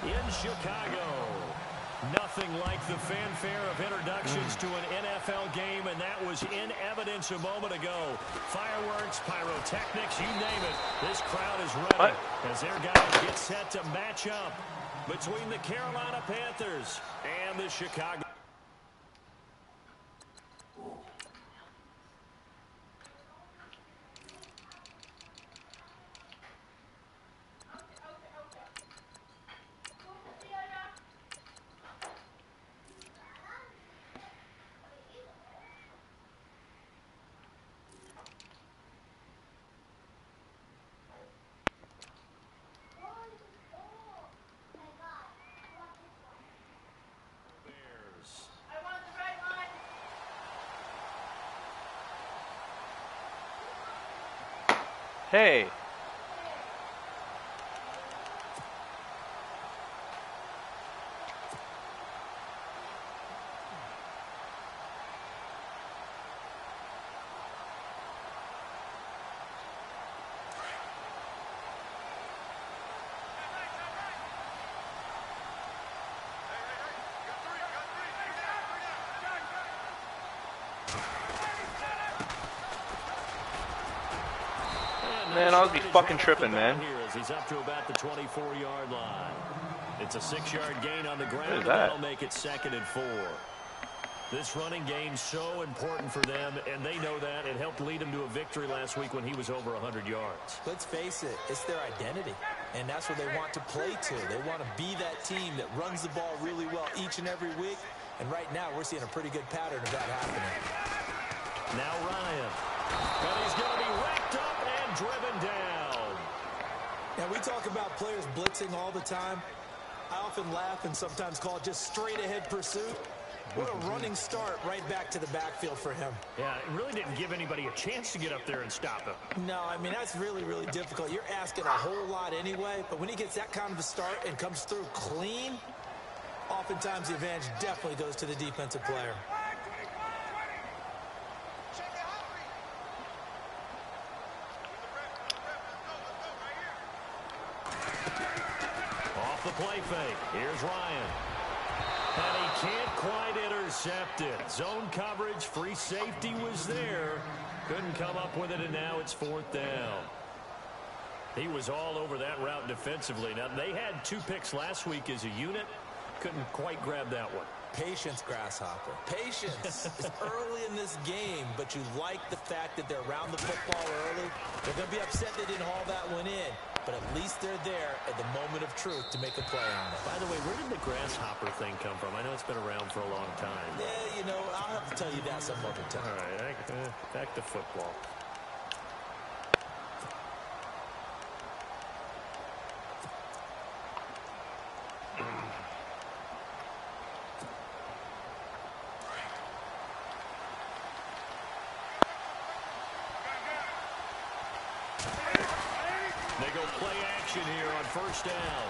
in Chicago. Nothing like the fanfare of introductions to an NFL game, and that was in evidence a moment ago. Fireworks, pyrotechnics, you name it. This crowd is ready as their guys get set to match up between the Carolina Panthers and the Chicago. Hey. Man, I'll be fucking tripping, man. He's up to about the 24-yard line. It's a 6-yard gain on the ground. That'll make it 2nd and 4. This running game's so important for them, and they know that. It helped lead him to a victory last week when he was over 100 yards. Let's face it, it's their identity, and that's what they want to play to. They want to be that team that runs the ball really well each and every week, and right now we're seeing a pretty good pattern of that happening. Now Ryan, and he's going to be wrapped up and driven down. Now, we talk about players blitzing all the time. I often laugh and sometimes call it just straight-ahead pursuit. What a running start right back to the backfield for him. Yeah, it really didn't give anybody a chance to get up there and stop him. No, I mean, that's really, really difficult. You're asking a whole lot anyway, but when he gets that kind of a start and comes through clean, oftentimes the advantage definitely goes to the defensive player. Off the play fake. Here's Ryan. And he can't quite intercept it. Zone coverage, free safety was there. Couldn't come up with it, and now it's 4th down. He was all over that route defensively. Now, they had 2 picks last week as a unit. Couldn't quite grab that one. Patience, Grasshopper. Patience. It's early in this game, but you like the fact that they're around the football early. They're going to be upset they didn't haul that one in, but at least they're there at the moment of truth to make a play on it. By the way, where did the Grasshopper thing come from? I know it's been around for a long time. Yeah, you know, I'll have to tell you that some other time. All right, back to football. They go play action here on 1st down.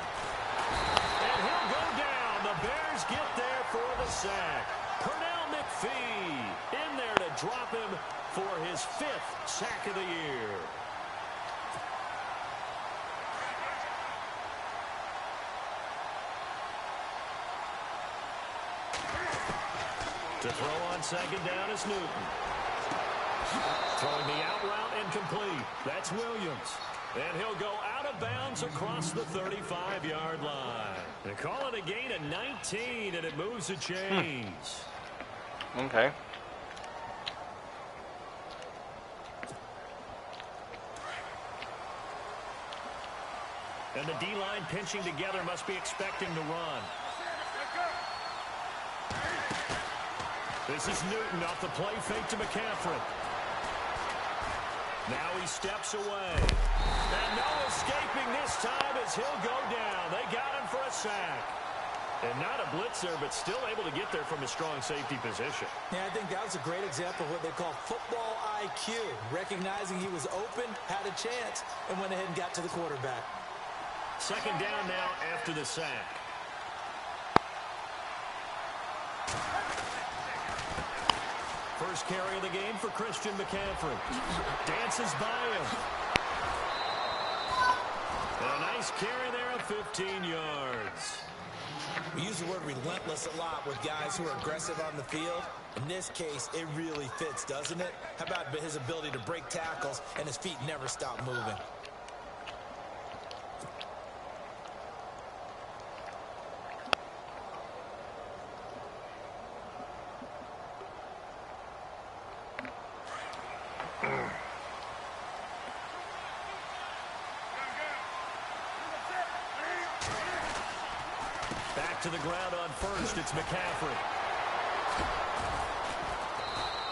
And he'll go down. The Bears get there for the sack. Pernell McPhee in there to drop him for his 5th sack of the year. To throw on 2nd down is Newton. Throwing the out route incomplete. That's Williams. And he'll go out of bounds across the 35-yard line. They call it a gain of 19, and it moves the chains. Okay. And the D-line pinching together must be expecting to run. This is Newton off the play fake to McCaffrey. Now he steps away. And no escaping this time as he'll go down. They got him for a sack. And not a blitzer, but still able to get there from a strong safety position. Yeah, I think that was a great example of what they call football IQ. Recognizing he was open, had a chance, and went ahead and got to the quarterback. 2nd down now after the sack. First carry of the game for Christian McCaffrey. Dances by him. And a nice carry there of 15 yards. use the word relentless a lot with guys who are aggressive on the field. In this case, it really fits, doesn't it? How about his ability to break tackles and his feet never stop moving? Back to the ground on first. It's McCaffrey.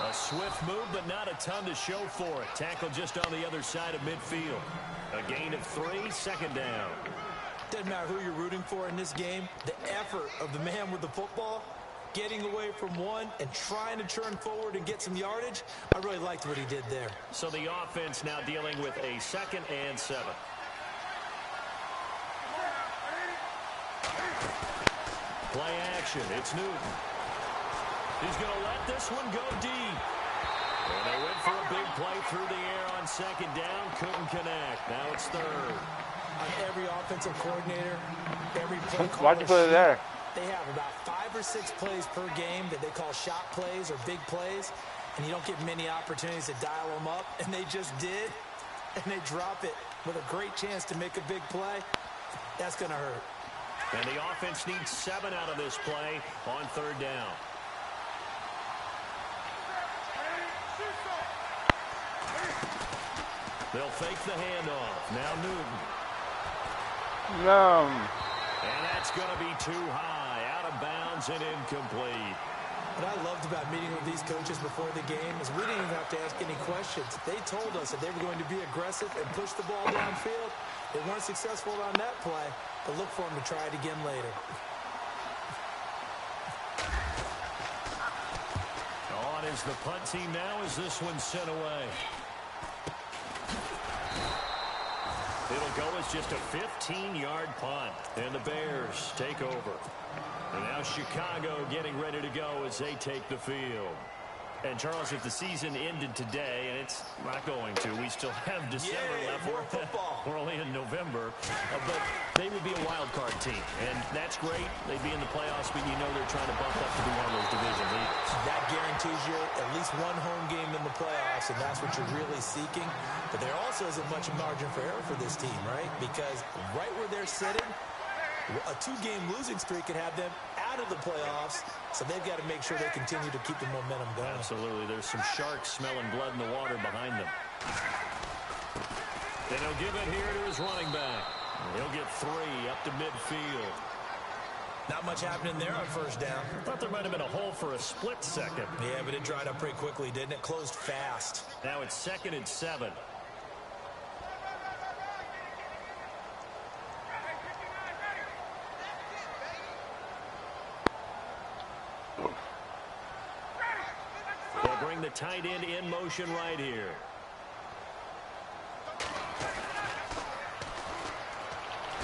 A swift move, but not a ton to show for it. Tackle just on the other side of midfield. A gain of 3, second down. Doesn't matter who you're rooting for in this game. The effort of the man with the football, getting away from one and trying to turn forward and get some yardage, I really liked what he did there. So the offense now dealing with a 2nd and 7. Play action. It's Newton. He's going to let this one go deep. And they went for a big play through the air on 2nd down. Couldn't connect. Now it's 3rd. On every offensive coordinator, every play caller, Why'd you put it there? they have about 5 or 6 plays per game that they call shot plays or big plays, and you don't get many opportunities to dial them up, and they just did, and they drop it with a great chance to make a big play. That's going to hurt. And the offense needs 7 out of this play on 3rd down. They'll fake the handoff. Now Newton. No. And that's going to be too high. Out of bounds and incomplete. What I loved about meeting with these coaches before the game is we didn't even have to ask any questions. They told us that they were going to be aggressive and push the ball downfield. They weren't successful on that play, but look for them to try it again later. On is the punt team now as this one's sent away. It'll go as just a 15-yard punt, and the Bears take over. And now Chicago getting ready to go as they take the field. And, Charles, if the season ended today, and it's not going to, we still have December left. More football. We're only in November. But they would be a wild card team, and that's great. They'd be in the playoffs, but you know they're trying to bump up to be one of those division leaders. That guarantees you at least one home game in the playoffs, and that's what you're really seeking. But there also isn't much margin for error for this team, right? Because right where they're sitting, a 2-game losing streak could have them out of the playoffs, so they've got to make sure they continue to keep the momentum going. Absolutely. There's some sharks smelling blood in the water behind them. And he'll give it here to his running back. He'll get 3 up to midfield. Not much happening there on 1st down. Thought there might have been a hole for a split second. Yeah, but it dried up pretty quickly, didn't it? Closed fast. Now it's 2nd and 7. They'll bring the tight end in motion right here.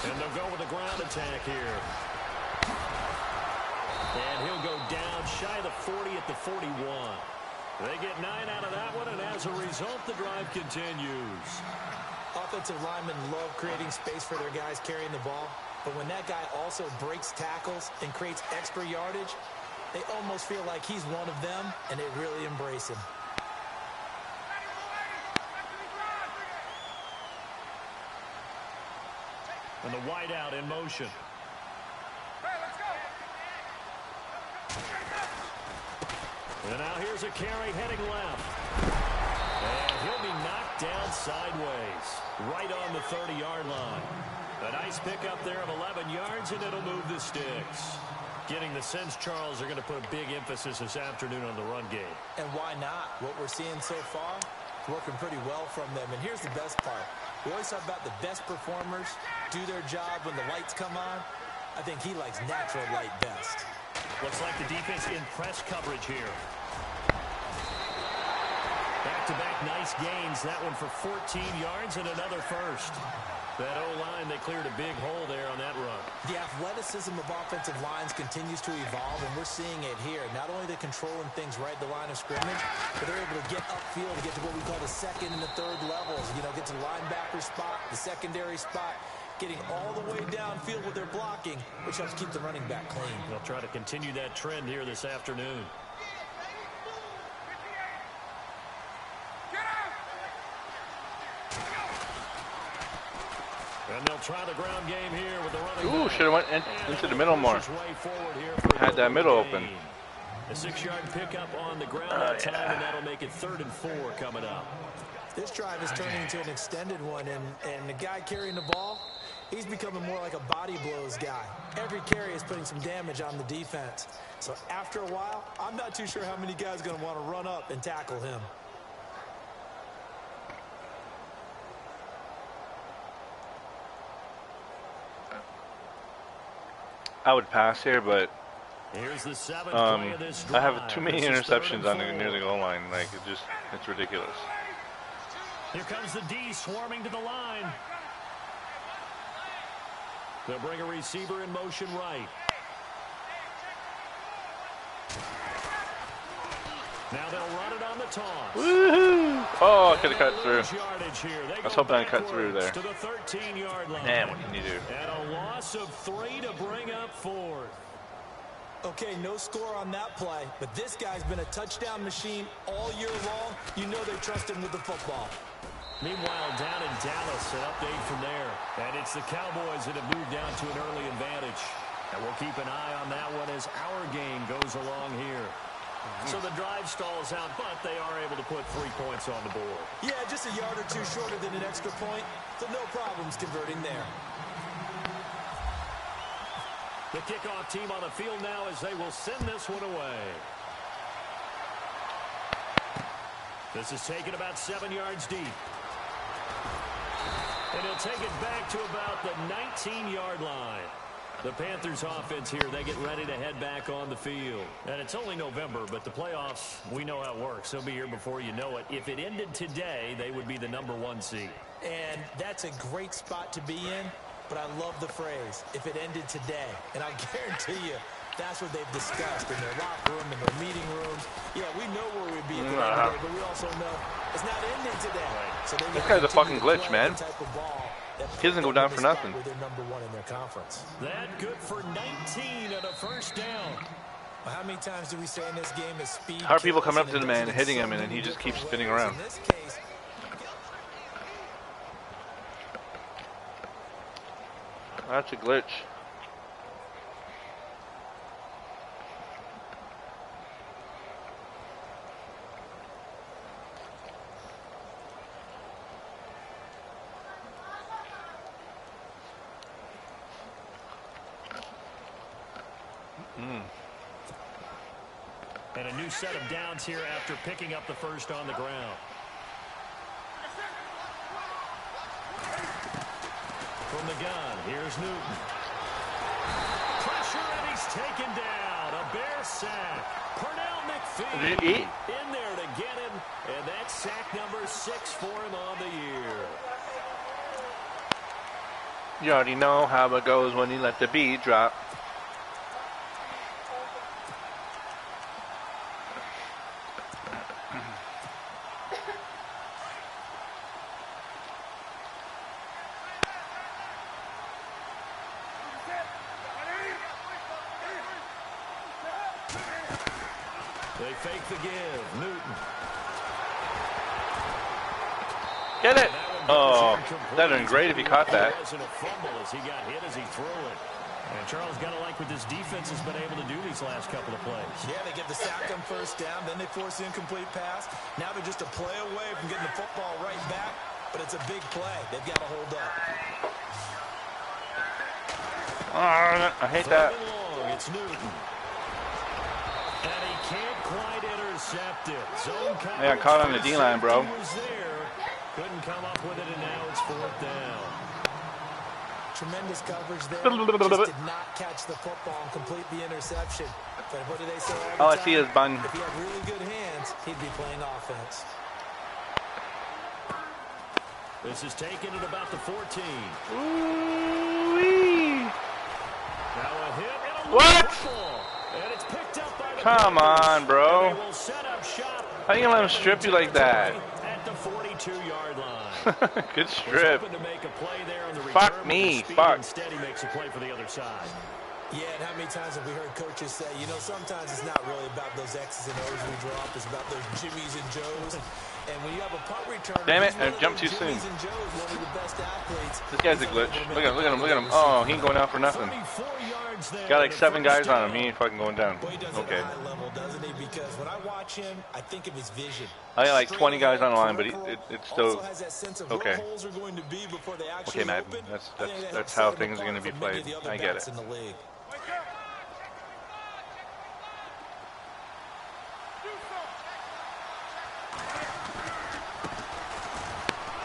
And they'll go with a ground attack here. And he'll go down shy of the 40 at the 41. They get 9 out of that one, and as a result, the drive continues. Offensive linemen love creating space for their guys carrying the ball, but when that guy also breaks tackles and creates extra yardage, they almost feel like he's one of them, and they really embrace him. And the wideout in motion. And now here's a carry heading left. And he'll be knocked down sideways, right on the 30-yard line. A nice pickup there of 11 yards, and it'll move the sticks. Getting the sense, Charles, they're going to put a big emphasis this afternoon on the run game. And why not? What we're seeing so far, working pretty well from them. And here's the best part. We always talk about the best performers do their job when the lights come on. I think he likes natural light best. Looks like the defense in press coverage here. Back-to-back nice gains. That one for 14 yards and another first. That O-line, they cleared a big hole there on that run. The athleticism of offensive lines continues to evolve, and we're seeing it here. Not only are they controlling things right at the line of scrimmage, but they're able to get upfield to get to what we call the 2nd and the 3rd levels. You know, get to the linebacker spot, the secondary spot, getting all the way downfield with their blocking, which helps keep the running back clean. They'll try to continue that trend here this afternoon. And they'll try the ground game here with the running. Ooh, should have went into the middle more. Had that middle open. A 6-yard pickup on the ground that time, and that'll make it 3rd and 4 coming up. This drive is turning into an extended one, and the guy carrying the ball, he's becoming more like a body blows guy. Every carry is putting some damage on the defense. So after a while, I'm not too sure how many guys are going to want to run up and tackle him. I would pass here, but here's the 7th play of this drive. I have too many interceptions on near the goal line. Like, it's ridiculous. Here comes the D swarming to the line. They'll bring a receiver in motion right. Now they'll run it on the toss. Woohoo! Oh, I could have cut through. I was hoping I cut through there. To the 13-yard line. Man, what can you do? And a loss of 3 to bring up 4th. Okay, no score on that play, but this guy's been a touchdown machine all year long. You know they trust him with the football. Meanwhile, down in Dallas, an update from there. And it's the Cowboys that have moved down to an early advantage. And we'll keep an eye on that one as our game goes along here. So the drive stalls out, but they are able to put 3 points on the board. Yeah, just a yard or two shorter than an extra point, so no problems converting there. The kickoff team on the field now as they will send this one away. This is taken about 7 yards deep. And he'll take it back to about the 19-yard line. The Panthers offense here, they get ready to head back on the field. And it's only November, but the playoffs, we know how it works. They'll be here before you know it. If it ended today, they would be the #1 seed. And that's a great spot to be in, but I love the phrase, if it ended today. And I guarantee you, that's what they've discussed in their locker room, in their meeting rooms. Yeah, we know where we'd be at the end of the day, but we also know it's not ending today. So this guy's a fucking glitch, man. He doesn't go down for nothing. They're #1 in their conference. That good for 19 and a first down. Well, how many times do we say in this game is speed? How are people coming up to the man, hitting him, and then he just keeps spinning around? In this case, That's a glitch. And a new set of downs here after picking up the first on the ground. From the gun, here's Newton. Pressure, and he's taken down. A Bear sack. Pernell McPhee in there to get him. And that's sack number 6 for him on the year. You already know how it goes when you let the beat drop. They fake the give. Newton. Get it! Oh, that'd have been great if he caught that. It wasn't a fumble as he got hit as he threw it. And Charles got to like what this defense has been able to do these last couple of plays. Yeah, they get the sack on first down, then they force the incomplete pass. Now they're just a play away from getting the football right back, but it's a big play. They've got to hold up. I hate that. Long, it's Newton. And he can't quite intercept it. Zone coverage. Yeah, caught on the D-line, bro. Was there. Couldn't come up with it, and now it's 4th down. Tremendous coverage there. Just did not catch the football and complete the interception. But what do they say all the I see is bun. If he had really good hands, he'd be playing offense. This is taken at about the 14. Ooh-wee. Now a hit and a What? football. And it's picked up by the Come on, bro. They will set up shop. How you gonna let him strip you like that? At at the 42-yard line. Good strip. To make a play there on the Fuck me. Fuck. Instead, he makes a play for the other side. Yeah, and how many times have we heard coaches say, you know, sometimes it's not really about those X's and O's we drop. It's about those Jimmys and Joes. And when you have a punt return, damn it, I jumped too soon. This guy's a glitch. Look at him, look at him. Oh, he ain't going out for nothing. Got like 7 guys on him. He ain't fucking going down. Okay. Doesn't he? Because when I watch him, I think of his vision. I got like 20 guys on the line, but it's still okay. Okay, Madden. That's how things are going to be played. I get it.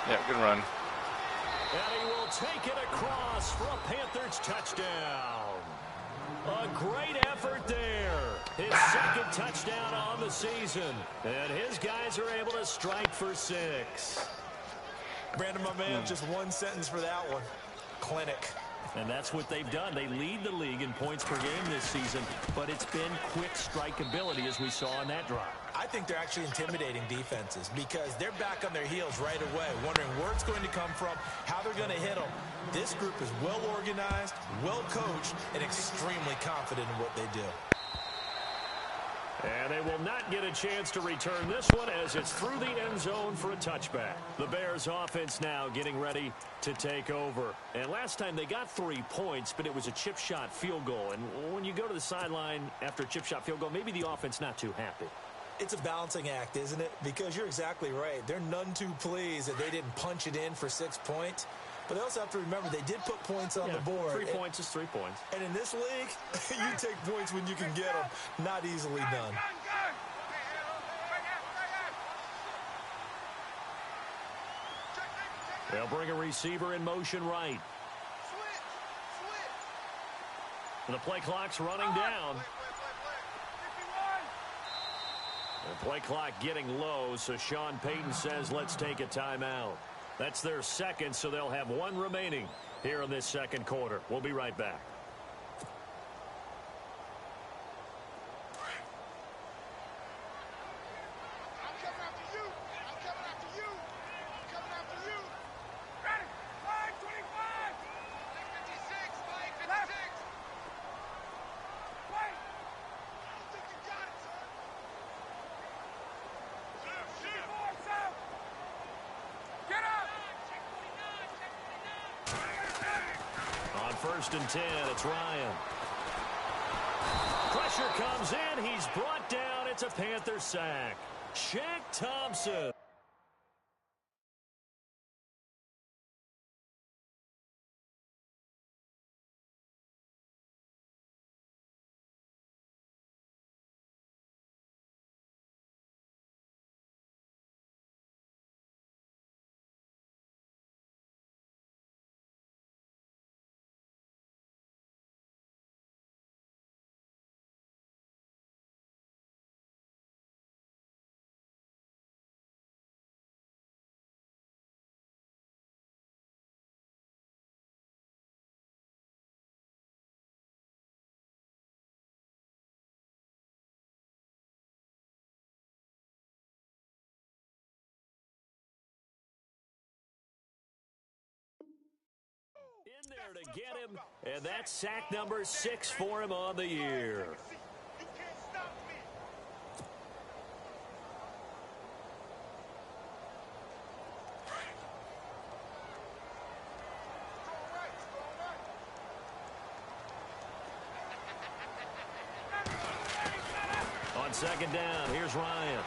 Yeah, good run. And he will take it across for a Panthers touchdown. A great effort there. His second touchdown on the season. And his guys are able to strike for 6. Brandon, my man, just one sentence for that one. Clinic. And that's what they've done. They lead the league in points per game this season, but it's been quick strikeability as we saw on that drive. I think they're actually intimidating defenses because they're back on their heels right away, wondering where it's going to come from, how they're going to hit them. This group is well organized, well coached, and extremely confident in what they do. And they will not get a chance to return this one as it's through the end zone for a touchback. The Bears offense now getting ready to take over. And last time they got 3 points, but it was a chip shot field goal. And when you go to the sideline after a chip shot field goal, maybe the offense not too happy. It's a balancing act, isn't it? Because you're exactly right. They're none too pleased that they didn't punch it in for 6 points. But they also have to remember they did put points on the board. 3 points is 3 points. And in this league, you take points when you can get them. Not easily done. They'll bring a receiver in motion right. And the play clock's running down. The play clock getting low, so Sean Payton says, let's take a timeout. That's their second, so they'll have 1 remaining here in this second quarter. We'll be right back. First and 10, it's Ryan. Pressure comes in. He's brought down. It's a Panther sack. Shaq Thompson. In there to get him, and that's sack number 6 for him on the year. On second down, here's Ryan.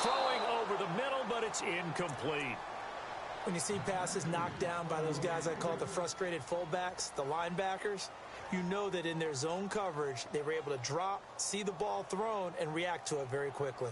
Throwing over the middle, but it's incomplete. When you see passes knocked down by those guys I call the frustrated fullbacks, the linebackers, you know that in their zone coverage, they were able to drop, see the ball thrown, and react to it very quickly.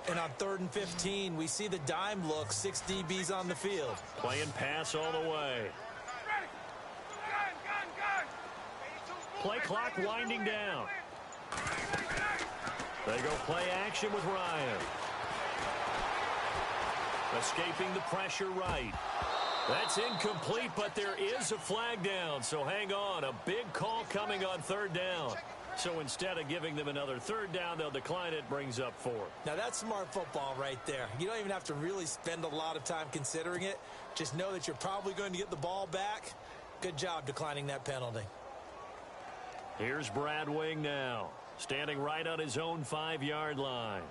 And on 3rd and 15, we see the dime look, 6 DBs on the field. Playing pass all the way. Play clock winding down. They go play action with Ryan. Escaping the pressure right. That's incomplete, but there is a flag down, so hang on. A big call coming on third down. So instead of giving them another third down, they'll decline it, brings up fourth. Now that's smart football right there. You don't even have to really spend a lot of time considering it. Just know that you're probably going to get the ball back. Good job declining that penalty. Here's Brad Wing now, standing right on his own 5-yard line.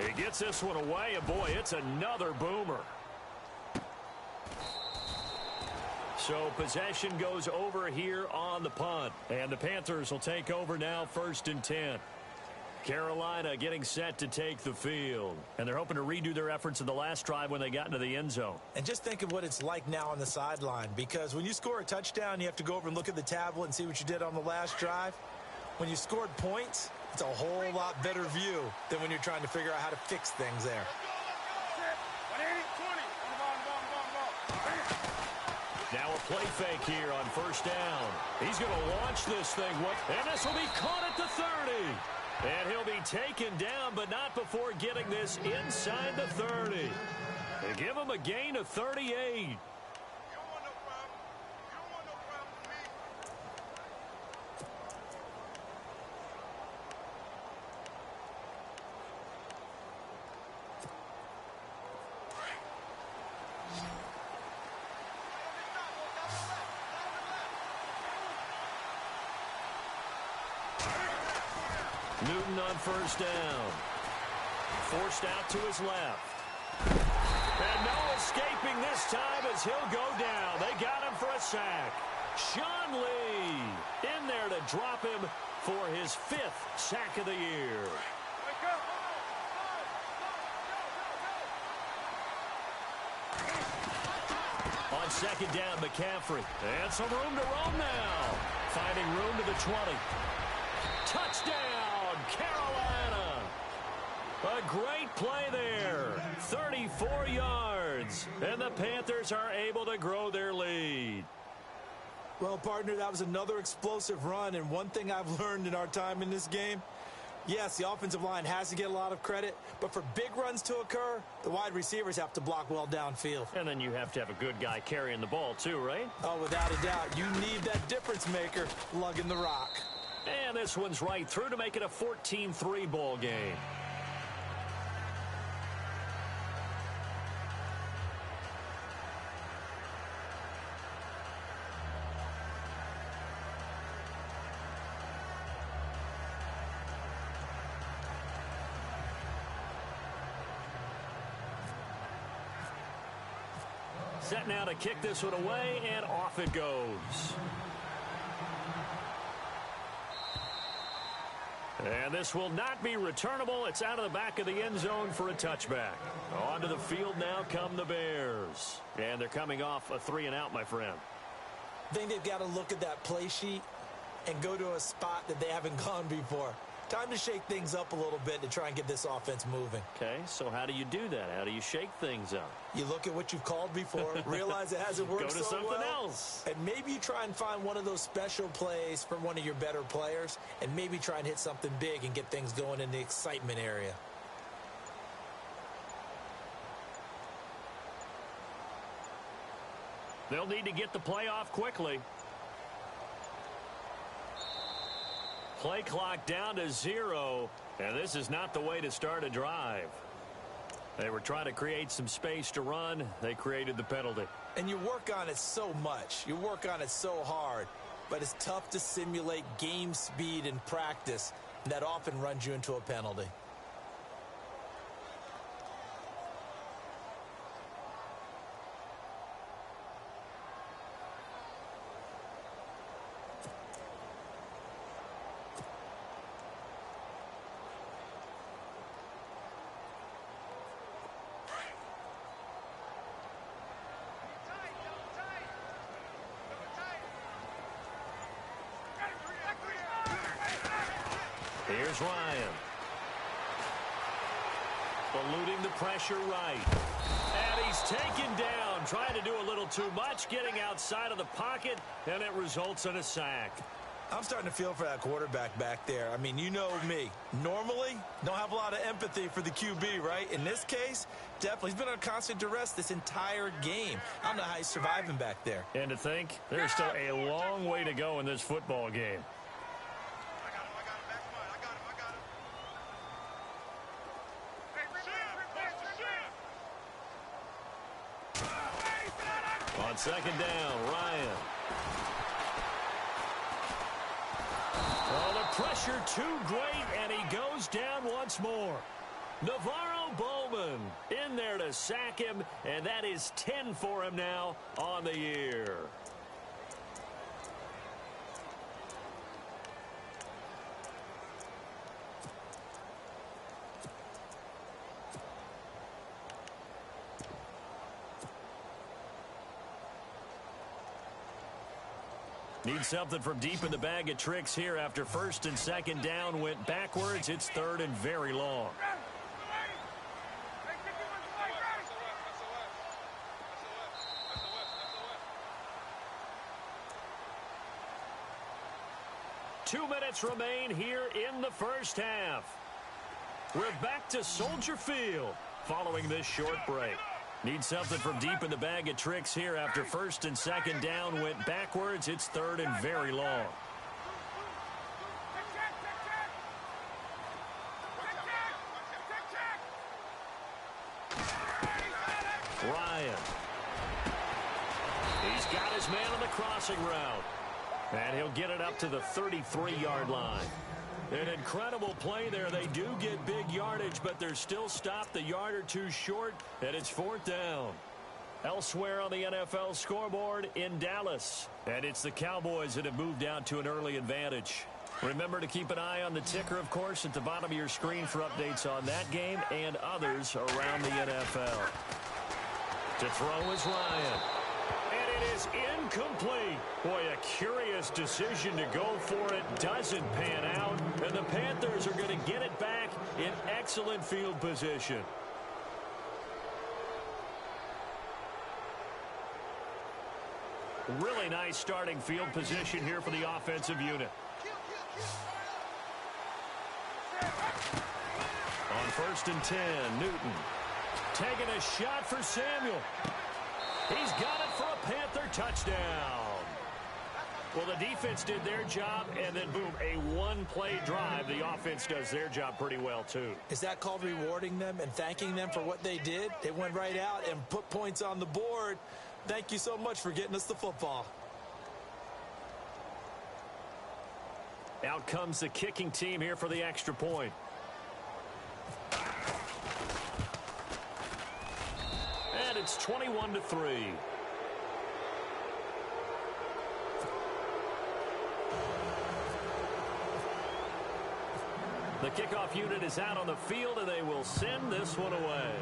He gets this one away, and boy, it's another boomer. So possession goes over here on the punt, and the Panthers will take over now, 1st and 10. Carolina getting set to take the field, and they're hoping to redo their efforts in the last drive when they got into the end zone. And just think of what it's like now on the sideline, because when you score a touchdown, you have to go over and look at the tablet and see what you did on the last drive. When you scored points, it's a whole lot better view than when you're trying to figure out how to fix things there. Now a play fake here on 1st down. He's going to launch this thing, and this will be caught at the 30. And he'll be taken down, but not before getting this inside the 30. They give him a gain of 38. Newton on 1st down. Forced out to his left. And no escaping this time as he'll go down. They got him for a sack. Sean Lee in there to drop him for his 5th sack of the year. On 2nd down, McCaffrey. And some room to roam now. Finding room to the 20. Touchdown, Carolina. A great play there. 34 yards. And the Panthers are able to grow their lead. Well, partner, that was another explosive run. And one thing I've learned in our time in this game, yes, the offensive line has to get a lot of credit, but for big runs to occur, the wide receivers have to block well downfield. And then you have to have a good guy carrying the ball too, right? Oh, without a doubt. You need that difference maker lugging the rock. And this one's right through to make it a 14-3 ball game. Set now to kick this one away, and off it goes. And this will not be returnable. It's out of the back of the end zone for a touchback. Onto the field now come the Bears. And they're coming off a 3-and-out, my friend. I think they've got to look at that play sheet and go to a spot that they haven't gone before. Time to shake things up a little bit to try and get this offense moving. Okay, so how do you do that? How do you shake things up? You look at what you've called before, realize it hasn't worked so well. Go to something else. And maybe you try and find one of those special plays from one of your better players, and maybe try and hit something big and get things going in the excitement area. They'll need to get the play off quickly. Play clock down to 0, and this is not the way to start a drive. They were trying to create some space to run. They created the penalty. And you work on it so much. You work on it so hard. But it's tough to simulate game speed in practice. And that often runs you into a penalty. Here's Ryan. Eluding the pressure right. And he's taken down, trying to do a little too much, getting outside of the pocket, and it results in a sack. I'm starting to feel for that quarterback back there. I mean, you know me. Normally, don't have a lot of empathy for the QB, right? In this case, definitely. He's been on constant duress this entire game. I don't know how he's surviving back there. And to think, there's still a long way to go in this football game. On second down, Ryan. Oh, the pressure too great, and he goes down once more. Navarro Bowman in there to sack him, and that is 10 for him now on the year. Need something from deep in the bag of tricks here after first and second down went backwards. It's third and very long. Two minutes remain here in the first half. We're back to Soldier Field following this short break. Need something from deep in the bag of tricks here after first and second down went backwards. It's third and very long. Ryan. He's got his man on the crossing route. And he'll get it up to the 33-yard line. An incredible play there. They do get big yardage, but they're still stopped a yard or two short, and it's fourth down. Elsewhere on the NFL scoreboard in Dallas, and it's the Cowboys that have moved out to an early advantage. Remember to keep an eye on the ticker, of course, at the bottom of your screen for updates on that game and others around the NFL. To throw is Ryan. And it is incomplete. Boy, a curious decision to go for it. Doesn't pan out. And the Panthers are going to get it back in excellent field position. Really nice starting field position here for the offensive unit. On first and 10, Newton. Taking a shot for Samuel. He's got it for a Panther touchdown. Well, the defense did their job, and then, boom, a one-play drive. The offense does their job pretty well, too. Is that called rewarding them and thanking them for what they did? They went right out and put points on the board. Thank you so much for getting us the football. Out comes the kicking team here for the extra point. And it's 21-3. The kickoff unit is out on the field, and they will send this one away.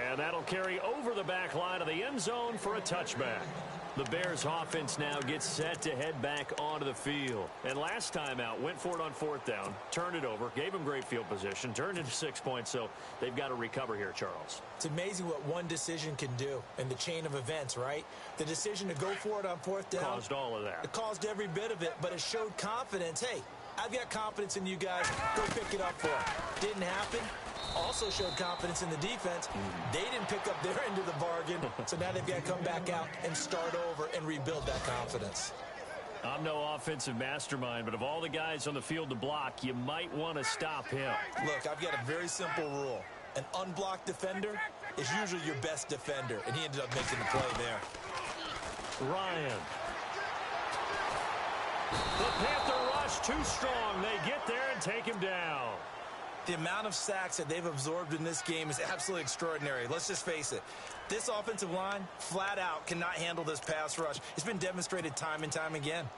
And that'll carry over the back line of the end zone for a touchback. The Bears offense now gets set to head back onto the field. And last time out, went for it on fourth down, turned it over, gave them great field position, turned into 6 points, so they've got to recover here, Charles. It's amazing what one decision can do in the chain of events, right? The decision to go for it on fourth down. Caused all of that. It caused every bit of it, but it showed confidence. Hey, I've got confidence in you guys. Go pick it up for them. Didn't happen. Also showed confidence in the defense. They didn't pick up their end of the bargain, so now they've got to come back out and start over and rebuild that confidence. I'm no offensive mastermind, but of all the guys on the field to block, you might want to stop him. Look, I've got a very simple rule. An unblocked defender is usually your best defender, and he ended up making the play there. Ryan. The Panther rush too strong. They get there and take him down. The amount of sacks that they've absorbed in this game is absolutely extraordinary. Let's just face it. This offensive line, flat out, cannot handle this pass rush. It's been demonstrated time and time again.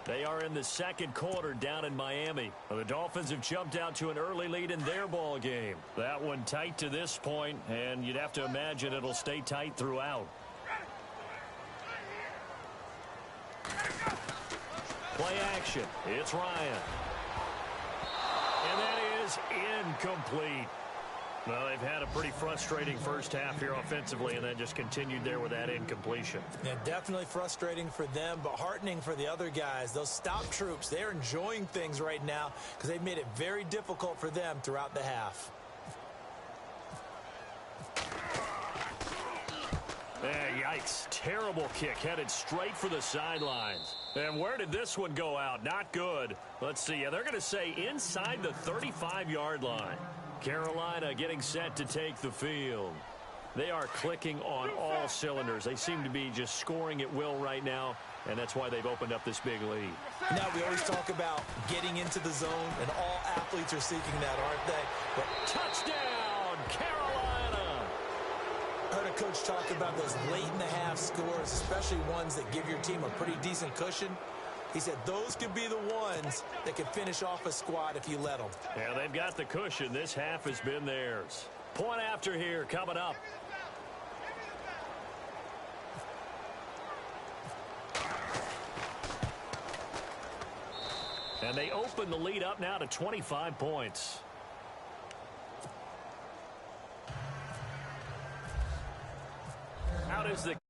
They are in the second quarter down in Miami. The Dolphins have jumped out to an early lead in their ball game. That one tight to this point, and you'd have to imagine it'll stay tight throughout. Play action. It's Ryan. And that is incomplete. Well, they've had a pretty frustrating first half here offensively and then just continued there with that incompletion. Yeah, definitely frustrating for them, but heartening for the other guys. Those stop troops, they're enjoying things right now because they've made it very difficult for them throughout the half. Yikes. Terrible kick headed straight for the sidelines. And where did this one go out? Not good. Let's see. Yeah, they're going to say inside the 35-yard line. Carolina getting set to take the field. They are clicking on all cylinders. They seem to be just scoring at will right now, and that's why they've opened up this big lead. Now, we always talk about getting into the zone, and all athletes are seeking that, aren't they? But touchdown, Carolina! I heard a coach talk about those late-in-the-half scores, especially ones that give your team a pretty decent cushion. He said those could be the ones that could finish off a squad if you let them. Yeah, they've got the cushion. This half has been theirs. Point after here coming up. And they open the lead up now to 25 points. Out is the